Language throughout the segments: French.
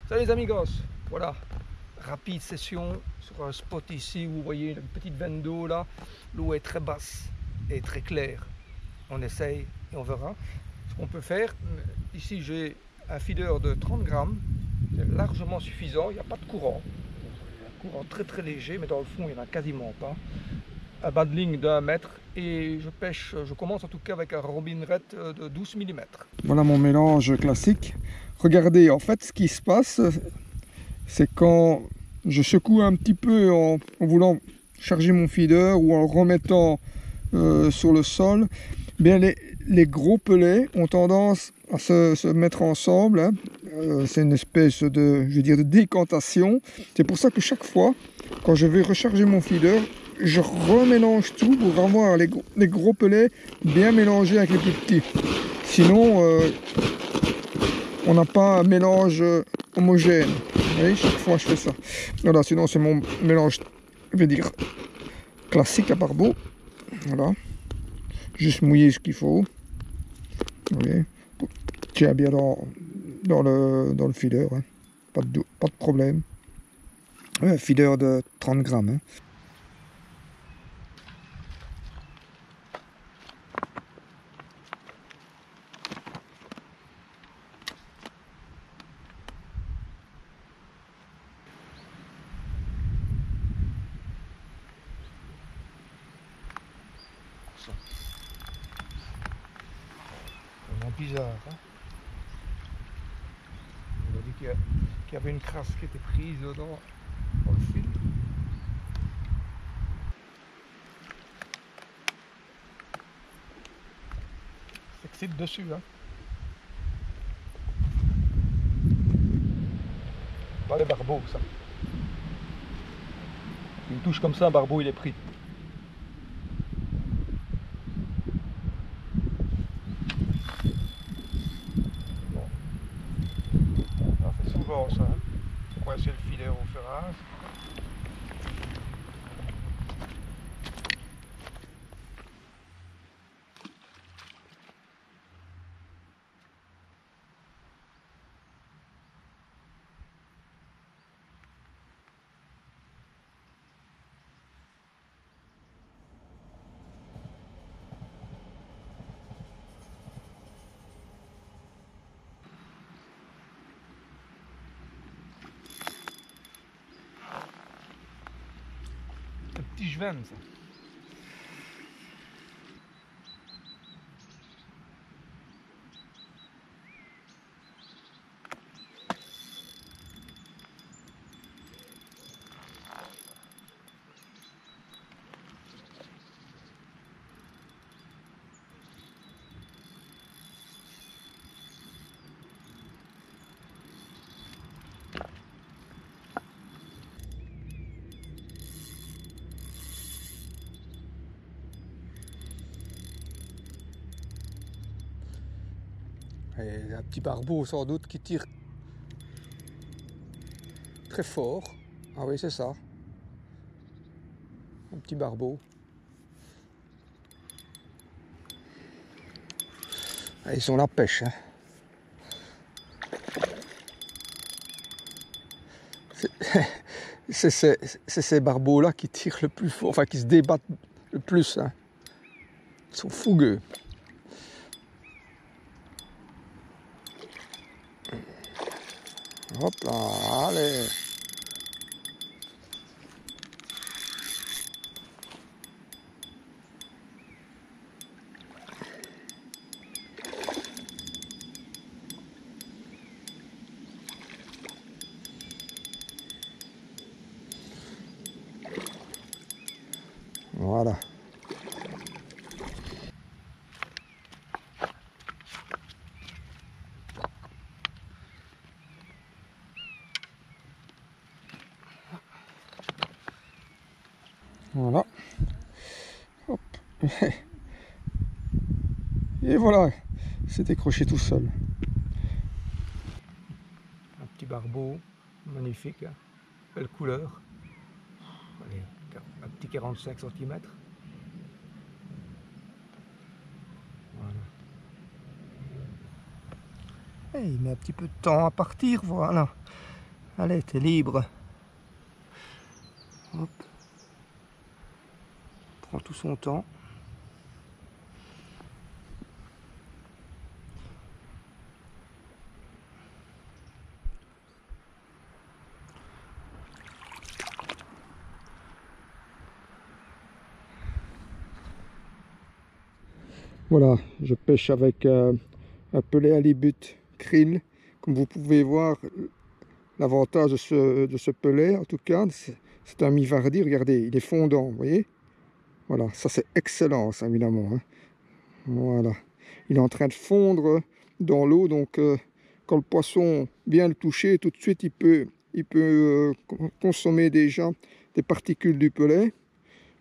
Salut les amigos, voilà, rapide session sur un spot ici où vous voyez une petite veine d'eau là, l'eau est très basse et très claire. On essaye et on verra ce qu'on peut faire. Ici j'ai un feeder de 30 grammes, c'est largement suffisant, il n'y a pas de courant. Un courant très très léger, mais dans le fond il n'y en a quasiment pas. Un bas de ligne d'1 mètre et je pêche, je commence en tout cas avec un Robin Red de 12 mm. Voilà mon mélange classique. Regardez, en fait ce qui se passe, c'est quand je secoue un petit peu en voulant charger mon feeder ou en le remettant sur le sol, bien les gros pelets ont tendance à se mettre ensemble, hein. C'est une espèce de, je veux dire, de décantation. C'est pour ça que chaque fois, quand je vais recharger mon feeder, je remélange tout pour avoir les gros pelets bien mélangés avec les plus petits. Sinon, on n'a pas un mélange homogène. Vous voyez, chaque fois je fais ça. Voilà, sinon c'est mon mélange, je vais dire, classique à barbeau. Voilà. Juste mouiller ce qu'il faut. Vous voyez, tiens bien dans le feeder. Hein. Pas de problème. Ouais, un feeder de 30 grammes. Hein. Vraiment bizarre. Hein, on a dit qu'il y avait une crasse qui était prise dans le fil. C'est dessus. Hein. Pas les barbeaux, ça. Une touche comme ça, un barbeau, il est pris. Bon. Ça fait souvent ça. Hein. Faut coincer le filet au ferrage. Un petit juin, ça. Et un petit barbeau sans doute qui tire très fort. Ah oui, c'est ça. Un petit barbeau. Ah, ils sont la pêche. Hein. C'est ces barbeaux-là qui tirent le plus fort, enfin qui se débattent le plus. Hein. Ils sont fougueux. Hop là, allez. Voilà. Voilà. Hop. Et voilà, c'est décroché tout seul. Un petit barbeau, magnifique, hein. Belle couleur. Allez, un petit 45 cm. Voilà. Et il met un petit peu de temps à partir, voilà. Allez, t'es libre. Hop. Prend tout son temps. Voilà, je pêche avec un pelet halibut krill. Comme vous pouvez voir, l'avantage de ce pelet, en tout cas, c'est un mi-vardi. Regardez, il est fondant, vous voyez? Voilà, ça c'est excellent, ça, évidemment, hein. Voilà, il est en train de fondre dans l'eau, donc quand le poisson vient le toucher, tout de suite il peut consommer déjà des particules du pelet,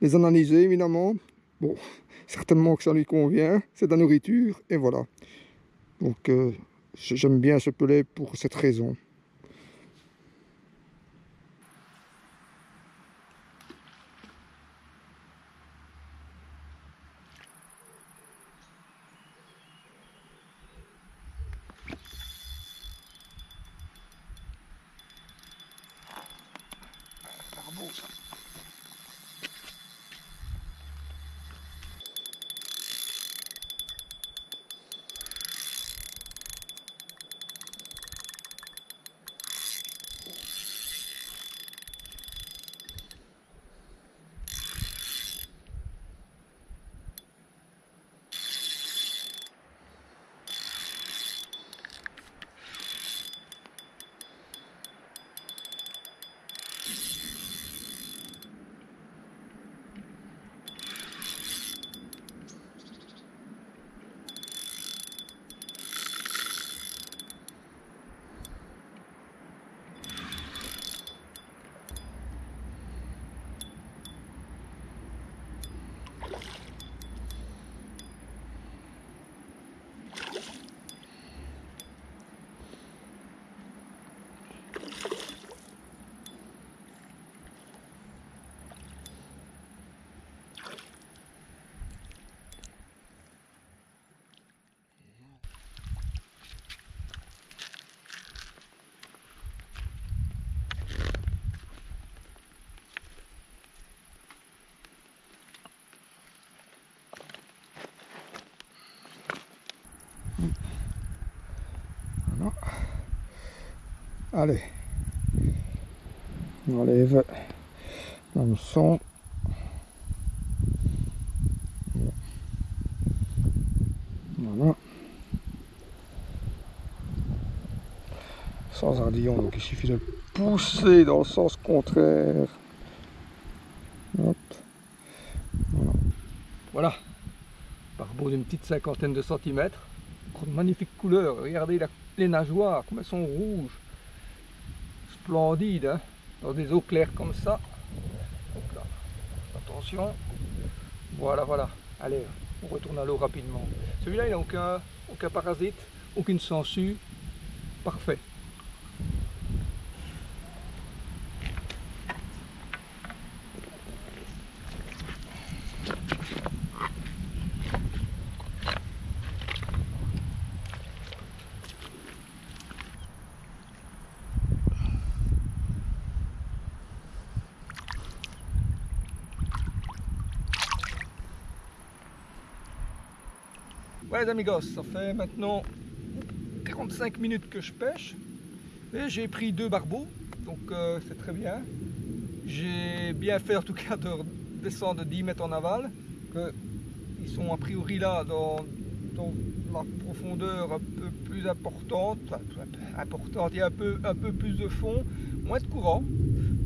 les analyser évidemment. Bon, certainement que ça lui convient, c'est de la nourriture, et voilà. Donc j'aime bien ce pelet pour cette raison. Barbeau, ça. Voilà. Allez, on enlève l'hameçon. Voilà. Sans ardillon, donc il suffit de le pousser dans le sens contraire. Hop. Voilà. Voilà. Barbeau d'une petite cinquantaine de centimètres. Encore de magnifiques couleurs. Regardez les nageoires, comme elles sont rouges. Splendides, hein, dans des eaux claires comme ça. Donc là, attention. Voilà, voilà. Allez, on retourne à l'eau rapidement. Celui-là, il n'a aucun parasite, aucune sangsue. Parfait. Ouais les amigos, ça fait maintenant 45 minutes que je pêche et j'ai pris 2 barbeaux, donc c'est très bien. J'ai bien fait en tout cas de descendre de 10 mètres en aval, ils sont a priori là dans la profondeur un peu plus importante, il y a un peu plus de fond, moins de courant.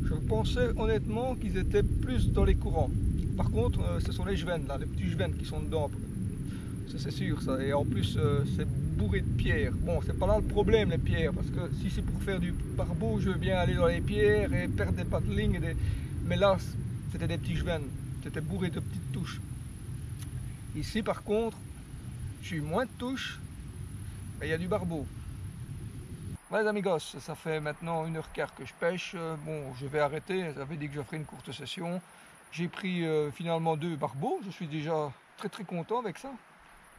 Je pensais honnêtement qu'ils étaient plus dans les courants. Par contre, ce sont les juvennes là, les petits juvennes qui sont dedans. C'est sûr ça, et en plus c'est bourré de pierres. Bon, c'est pas là le problème les pierres, parce que si c'est pour faire du barbeau, je veux bien aller dans les pierres et perdre des paddlings, mais là c'était des petits juvennes, c'était bourré de petites touches. Ici par contre, j'ai eu moins de touches, mais il y a du barbeau. Ouais les amigos, ça fait maintenant 1h15 que je pêche. Bon, je vais arrêter, j'avais dit que je ferais une courte session. J'ai pris finalement 2 barbeaux, je suis déjà très content avec ça.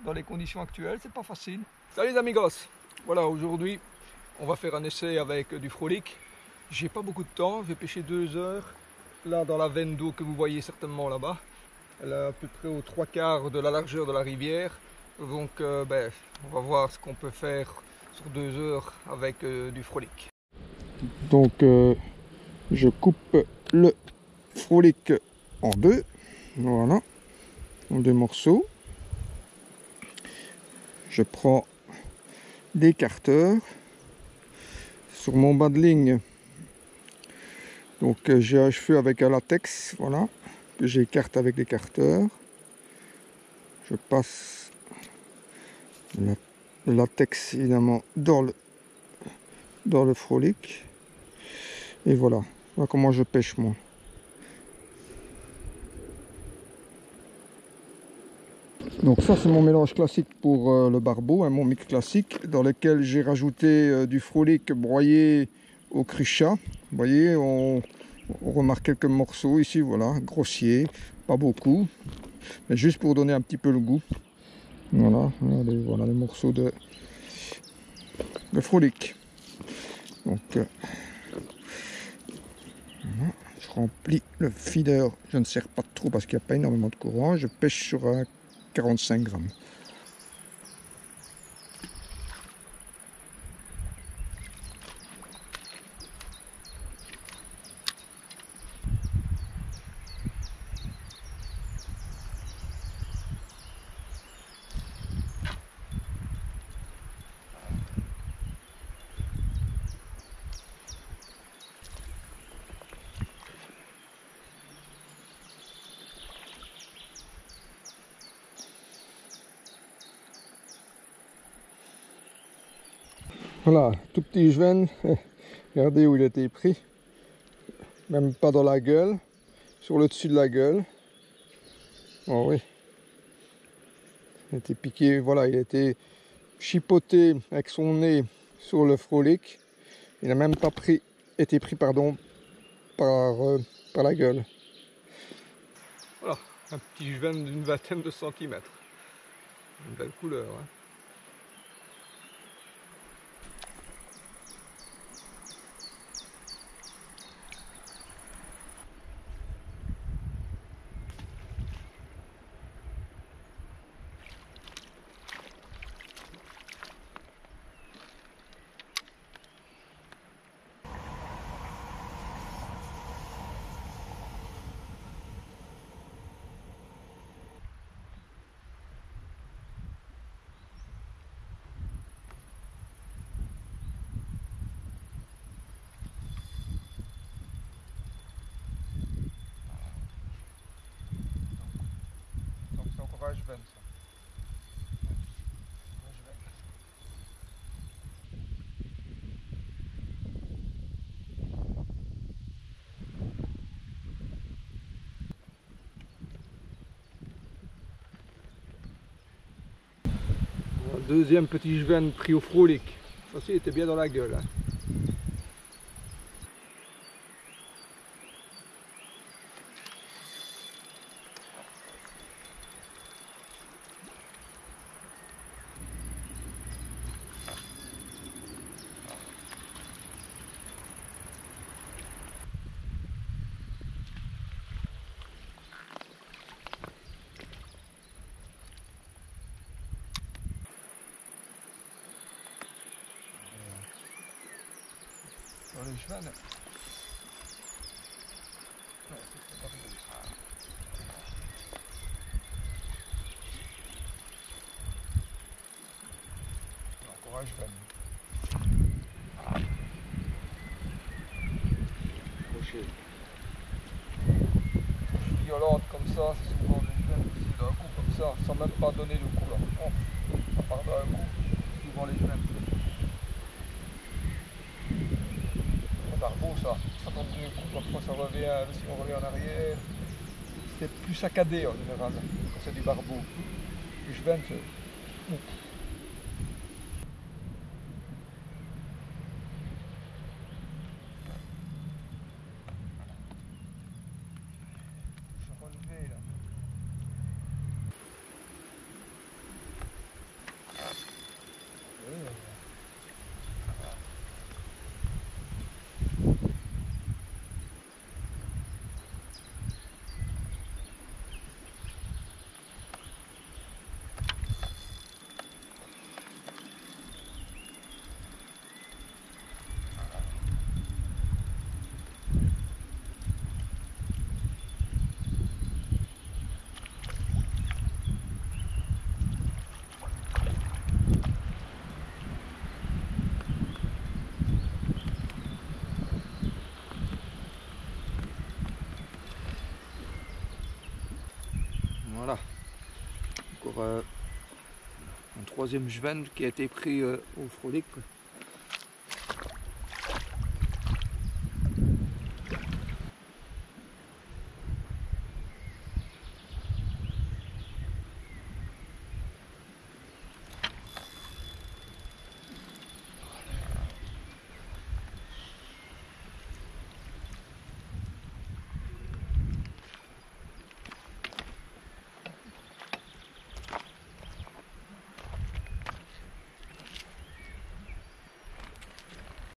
Dans les conditions actuelles, c'est pas facile. Salut les amigos. Voilà, aujourd'hui, on va faire un essai avec du frolic. J'ai pas beaucoup de temps, je vais pêcher 2 heures. Là, dans la veine d'eau que vous voyez certainement là-bas. Elle est à peu près aux 3/4 de la largeur de la rivière. Donc, on va voir ce qu'on peut faire sur 2 heures avec du frolic. Donc, je coupe le frolic en deux. Voilà, en 2 morceaux. Je prends l'écarteur sur mon bas de ligne. Donc j'ai un cheveu avec un latex, voilà, que j'écarte avec l'écarteur. Je passe le latex évidemment dans le frolic. Et voilà, voilà comment je pêche moi. Donc ça c'est mon mélange classique pour le barbeau, mon mix classique dans lequel j'ai rajouté du frolic broyé au cruchat. Vous voyez, on remarque quelques morceaux ici, voilà, grossiers, pas beaucoup, mais juste pour donner un petit peu le goût. Voilà, voilà les morceaux de frolic. Donc voilà, je remplis le feeder, je ne serre pas trop parce qu'il n'y a pas énormément de courant, je pêche sur un 45 grammes. Voilà, tout petit juven, regardez où il a été pris, même pas dans la gueule, sur le dessus de la gueule. Oh oui, il a été piqué, voilà, il a été chipoté avec son nez sur le frolic. Il n'a même pas été pris par la gueule. Voilà, un petit juven d'une 20aine de centimètres. Une belle couleur, hein. Donc c'est encore un juven, ça. Un juven. Voilà, deuxième petit juven pris au frolic. Ça aussi, il était bien dans la gueule, hein. Dans les juvens. Non, c'est pas rigolo. Encore un juven. Crochet. Violente comme ça, c'est souvent des juvens qui d'un coup comme ça, sans même pas donner de coup là. Oh, ça part d'un coup, souvent les juvens. C'est barbeau ça, ça donne deux coups, parfois ça revient, si on revient en arrière. C'est plus saccadé en général, quand c'est du barbeau. Les juvens, c'est... Relevé là. un troisième Juven qui a été pris au Frolic.